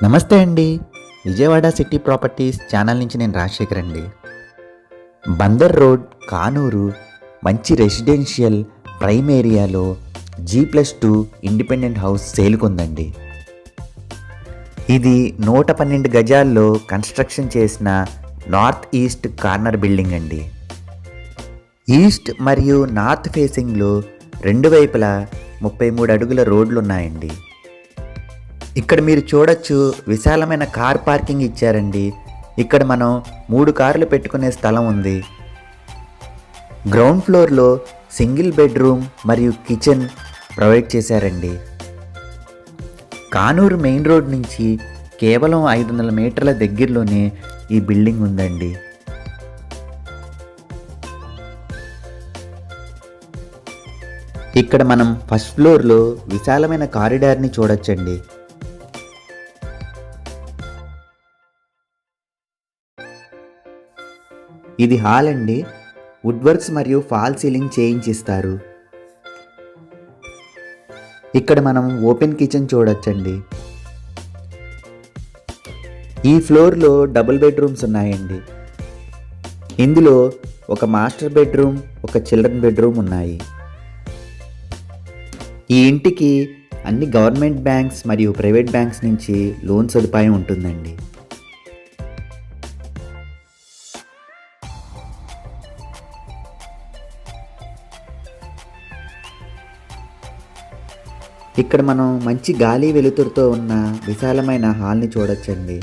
నమస్తే అండి. Vijayawada city properties channel నుంచి నేను రాజశేఖర్ అండి. బందర్ రోడ్, కానూరు మంచి రెసిడెన్షియల్ ప్రైమ్ ఏరియాలో G+2 ఇండిపెండెంట్ హౌస్ సేల్కుందండి. ఇది 112 గజాల్లో కన్స్ట్రక్షన్ చేసిన నార్త్ ఈస్ట్ కార్నర్ బిల్డింగ్ అండి. ఈస్ట్ మరియు నార్త్ ఫేసింగ్లో రెండు వైపులా 33 అడుగుల రోడ్లు ఉన్నాయండి. ఇక్కడ మీరు చూడొచ్చు, విశాలమైన కార్ పార్కింగ్ ఇచ్చారండి. ఇక్కడ మనం 3 కార్లు పెట్టుకునే స్థలం ఉంది. గ్రౌండ్ ఫ్లోర్లో సింగిల్ బెడ్రూమ్ మరియు కిచెన్ ప్రొవైడ్ చేశారండి. కానూరు మెయిన్ రోడ్ నుంచి కేవలం 500 మీటర్ల దగ్గరలోనే ఈ బిల్డింగ్ ఉందండి. ఇక్కడ మనం ఫస్ట్ ఫ్లోర్లో విశాలమైన కారిడార్ని చూడొచ్చండి. ఇది హాల్ అండి. వుడ్ వర్క్స్ మరియు ఫాల్ సీలింగ్ చేయించిస్తారు. ఇక్కడ మనం ఓపెన్ కిచెన్ చూడొచ్చండి. ఈ ఫ్లోర్లో డబుల్ బెడ్రూమ్స్ ఉన్నాయండి. ఇందులో ఒక మాస్టర్ బెడ్రూమ్, ఒక చిల్డ్రన్ బెడ్రూమ్ ఉన్నాయి. ఈ ఇంటికి అన్ని గవర్నమెంట్ బ్యాంక్స్ మరియు ప్రైవేట్ బ్యాంక్స్ నుంచి లోన్ సదుపాయం ఉంటుందండి. ఇక్కడ మనం మంచి గాలి వెలుతురుతో ఉన్న విశాలమైన హాల్ని చూడొచ్చండి.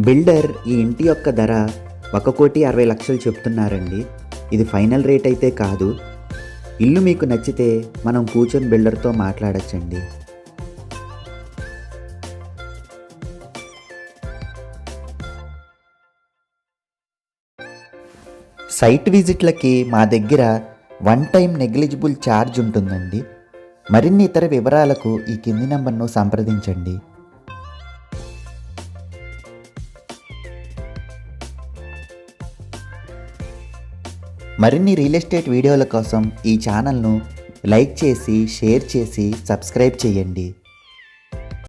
బిల్డర్ ఈ ఇంటి యొక్క ధర 1,60,00,000 చెప్తున్నారండి. ఇది ఫైనల్ రేట్ అయితే కాదు. ఇల్లు మీకు నచ్చితే మనం కూర్చొని బిల్డర్తో మాట్లాడచ్చండి. సైట్ విజిట్లకి మా దగ్గర 1 టైం నెగ్లిజిబుల్ ఛార్జ్ ఉంటుందండి. మరిన్ని ఇతర వివరాలకు ఈ కింది నంబర్ను సంప్రదించండి. మరిన్ని రియల్ ఎస్టేట్ వీడియోల కోసం ఈ ఛానల్ను లైక్ చేసి, షేర్ చేసి, సబ్స్క్రైబ్ చేయండి.